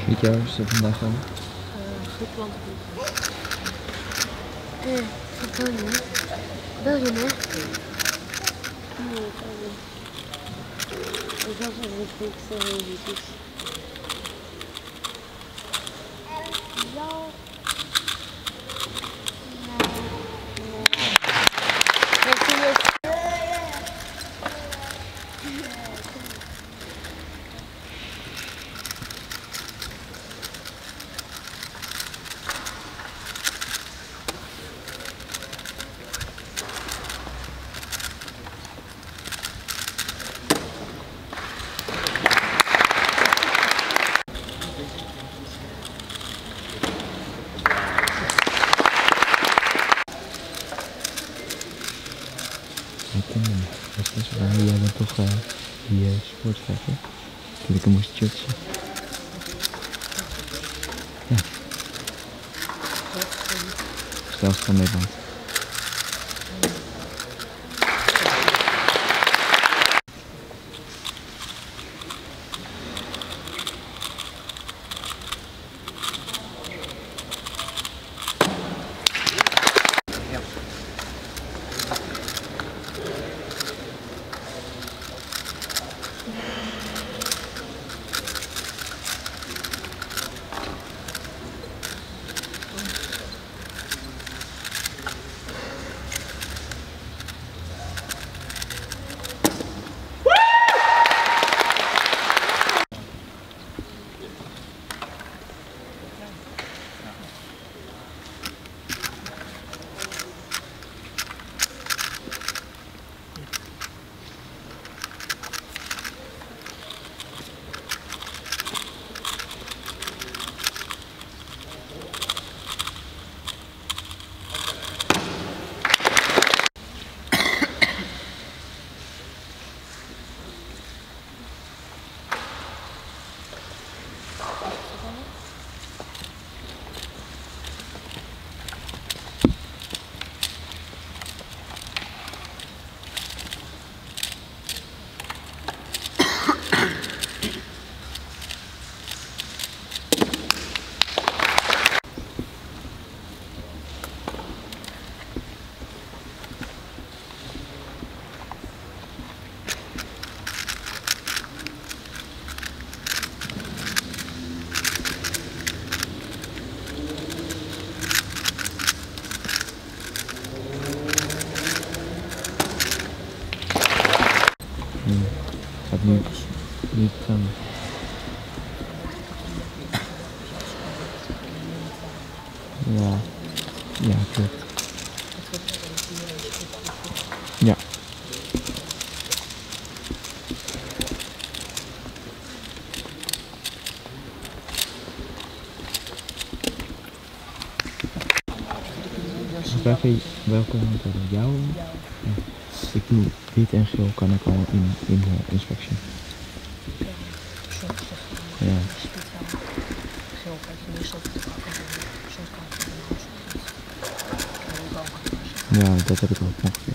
Weet je waar ze vandaag gaan? Griekenland. Spokojnie. Dobrze, nie? Nie, prawie. Zawsze wyfiksowałem widzisz. Jij bent toch die sportfetter? Toen ik hem moest judgen. Ja. Stel van Nederland. Gaat niet gaan. Ja, ja, klopt. Ja. Welke moeten we jou? Ja. Ik doe wit en geel kan ik al in de inspectie. Ja. Ja, dat heb ik ook ongeveer.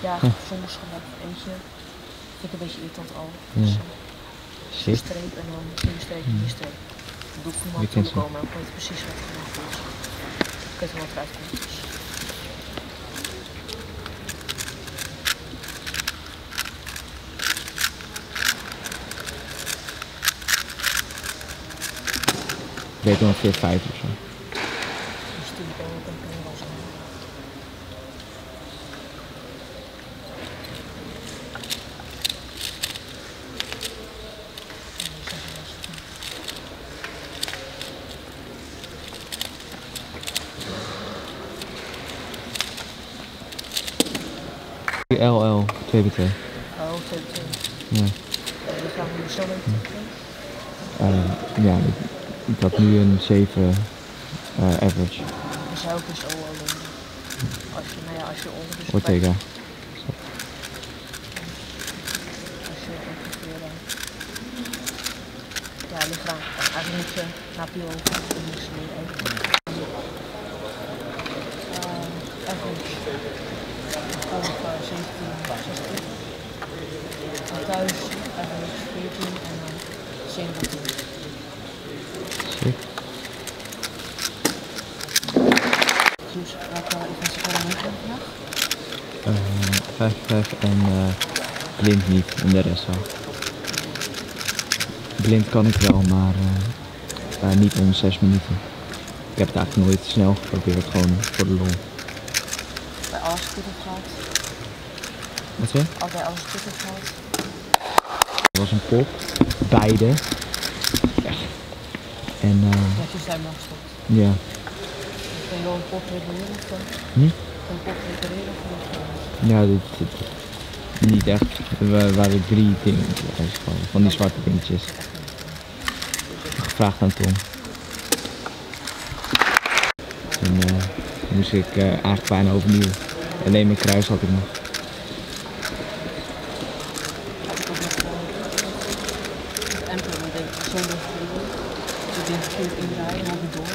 Ja, soms gewoon eentje. Vind ik een beetje irritant al. Dus, een streep en dan een streep, een streep. Dat doe ik voor me toe komen en dan weet precies wat er gemaakt is. Ik weet wel wat eruit komt. Dus. Ik weet ongeveer 5 of zo. Dus die kan ook een wel zijn. LL, 2x2. Oh, 2x2. Ja. Dus gaan we zo mee Ja, ik had nu een 7 average. Dat zou ik dus al doen. Als je ongeveer... Ortega. Als je ongeveer... Ja, ligt eraan. Eigenlijk moet je naar Pio over. Dan moet je weer even. Average. Of 17, 16. En thuis average 14 en dan 17. Sick. Dus welke events gaan we vandaag? 5 en blind niet en de rest wel. Blind kan ik wel, maar niet om 6 minuten. Ik heb het eigenlijk nooit snel geprobeerd, gewoon voor de lol. Bij alles goed op gehad. Wat zeg je? Als bij alles goed op gehad. Het was een pop, beide. Ja. En Ja, toen zijn we gestopt. ja. Kun je wel een pop repareren of zo? Hm? Een pop repareren of niet? Ja, niet echt. Er waren 3 dingen, van die zwarte dingetjes. Gevraagd aan Tom. En moest ik eigenlijk bijna overnieuw. Alleen mijn kruis had ik nog. En toen denk ik zo nog verliezen. Ik denk verkeerd indraaien en dan weer door.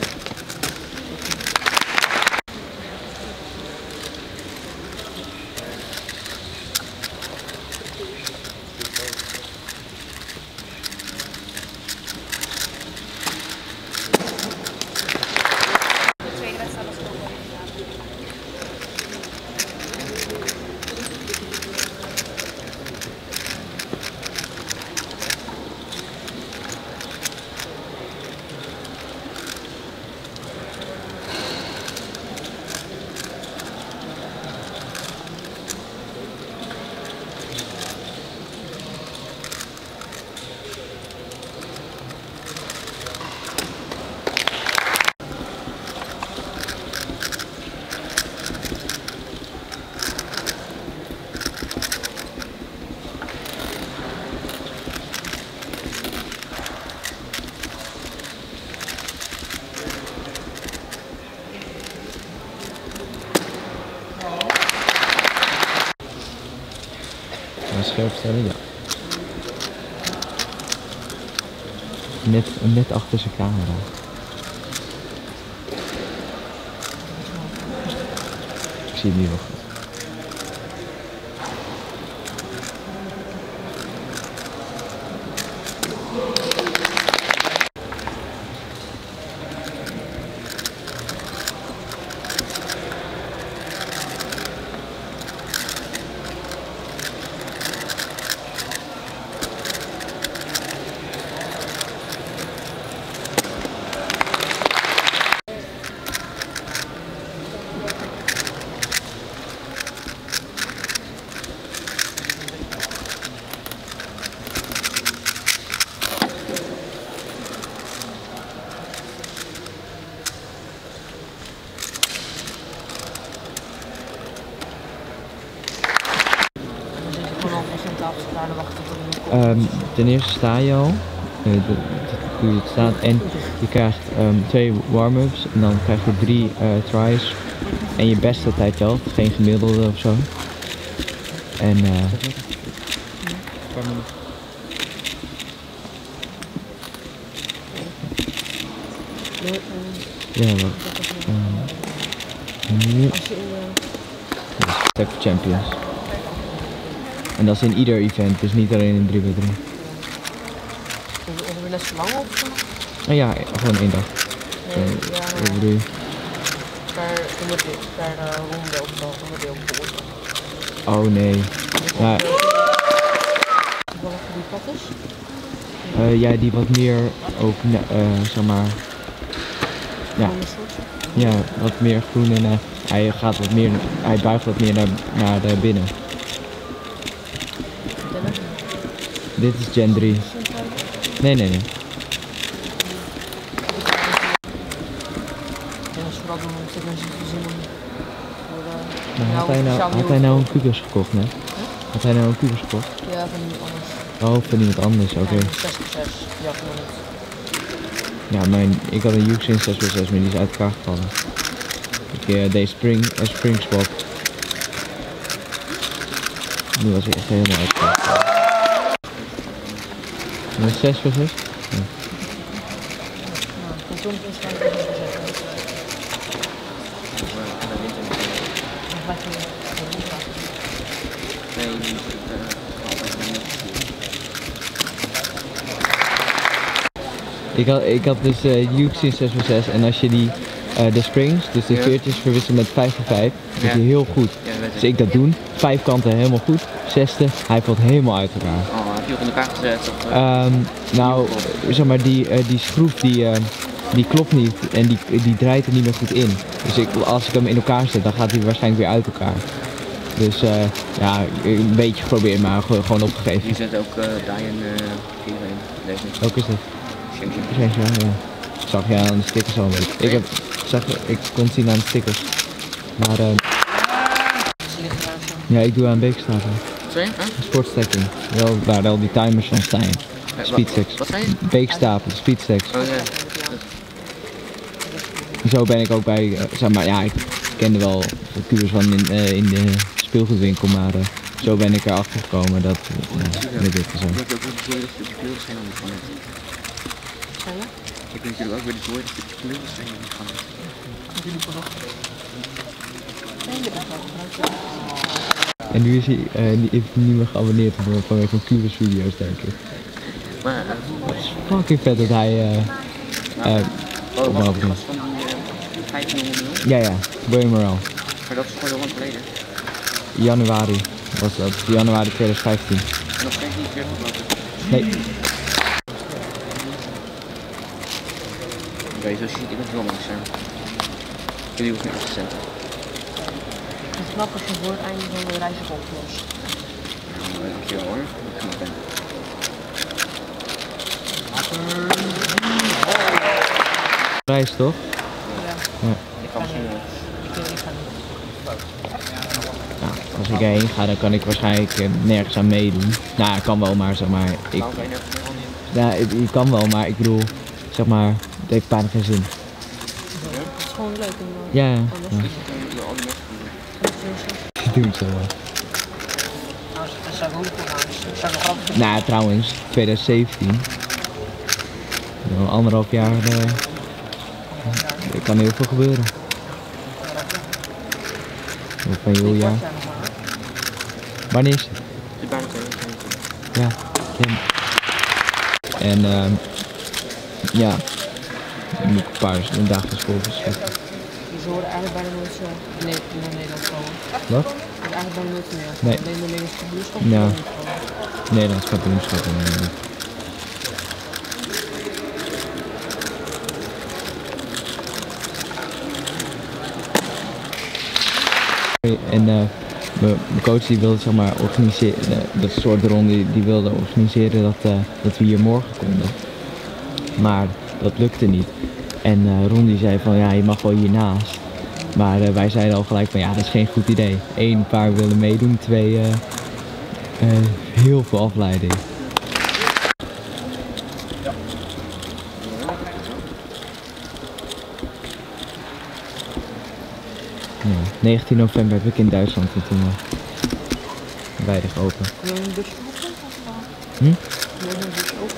Scherp stellen, ja. Net achter zijn camera. Ik zie het nu wel goed. Ten eerste sta je al, hoe je het staat, en je krijgt 2 warm-ups en dan krijg je 3 tries en je beste tijd telt, geen gemiddelde of zo. En ja, wat? Nu Tech for Champions. En dat is in ieder event, dus niet alleen in 3x3. Ongeveer net zo lang of zo? Ah, ja, gewoon 1 dag. Nee, Wat bedoel je? Per ronde of zo, onderdeel bijvoorbeeld. Oh nee. Ja, Welke die pad is? ja, die wat meer ook, zeg maar, ja, wat meer groen en hij buigt wat meer naar binnen. Dit is Gen 3. Nee. En dat is vooral doen omdat ik mensen zin in voor Had hij nou een kubus gekocht, net? Had hij nou een kubus gekocht? Ja, van iemand anders. Oh, van iemand anders, oké. 6x6, ja, van Ja, ik had een Yuxin 6x6, maar die is uit elkaar gevallen. Ik deed spring swap. Nu was hij echt helemaal uit elkaar gevallen. Een 6x6? Ja. Ik had dus Yuxin 6x6 en als je de springs, dus de veertjes verwisselt met 5 voor 5, dat is heel goed. Dus ik dat doen, 5 kanten helemaal goed, 6e, hij valt helemaal uit elkaar. Oh, heb je ook in elkaar gezet? Nou, zeg maar die schroef die klopt niet en die draait er niet meer goed in. Dus als ik hem in elkaar zet, dan gaat hij waarschijnlijk weer uit elkaar. Dus ja, een beetje geprobeerd, maar gewoon opgegeven. Je zet ook Dian 4 in deze. Welke is dit? Shenzhen, ja. Zag je aan de stickers al een beetje. Ik kon het zien aan de stickers. Maar ja, ik doe aan beekstaven. Sorry? Sportstacking. Waar al die timers van staan. Speedstacks. Wat zei je? Beekstapelen, speedstacks. Oh ja. Zo ben ik ook bij, zeg maar, ja, ik kende wel de kubus van in de speelgoedwinkel, maar zo ben ik erachter gekomen dat met dit en zo. Ik heb ook de kleurschijn aan van het. Ik weet natuurlijk ook bij de woord dat de kleurschijn aan van het. En nu is hij niet meer geabonneerd vanwege een kubus video's, denk ik. Maar het is fucking vet dat hij opbouwt doet. Van die 500 Ja, William Morel. Maar dat is gewoon heel lang geleden. Januari was dat, januari 2015. En nog steeds niet 40 geloof ik. Nee. Oké, zo ziet ik het wel langs zijn. Jullie hoeven niet af te zetten. Het knap als je voor het einde van de reis op los. Dankjewel hoor. Dat knap ben. Reis toch? Ja. Ik kan misschien ja, als ik erheen ga, dan kan ik waarschijnlijk nergens aan meedoen. Nou, ik kan wel, maar zeg maar. Ja, je kan wel, maar ik bedoel, zeg maar, het heeft bijna geen zin. Het is gewoon leuk. Ja. Doe het zo wel. Nou, trouwens, 2017. Al 1,5 jaar. Er kan heel veel gebeuren. Of een heel jaar. Wanneer is het? Ja. En ja. Dan moet ik een dag van school verschieten. Ze horen eigenlijk bijna nooit naar Nederland komen. Wat? Dat is eigenlijk bijna nooit meer. Nee. Alleen de Nederlandse kampioenschap. Ja. Nederlands kampioenschap. En mijn coach die wilde, zeg maar, organiseren, dat soort ronde die wilde organiseren dat we hier morgen konden. Maar dat lukte niet. En Ron die zei van ja, je mag wel hiernaast. Maar wij zeiden al gelijk van ja, dat is geen goed idee. 1 paar willen meedoen, 2 heel veel afleiding. Ja, 19 november heb ik in Duitsland en toen weinig open. Wil je een busje open? Hm? Wil je een busje open?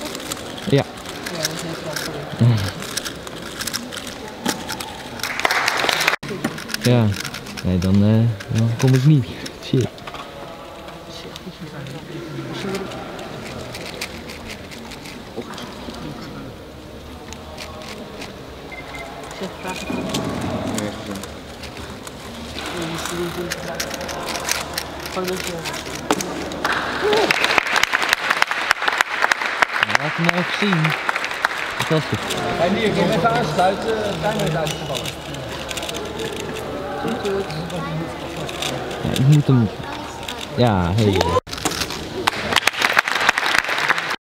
Ja. Ja, dat is heel grappig. Ja, nee, dan kom ik niet. Shit. Zeg, vraag het aan. Nee, gezien. Laat hem nou even zien. Fantastisch. En hier, ik ga even aansluiten, timer is uitgevallen. Ja, ik moet hem. Ja, hey.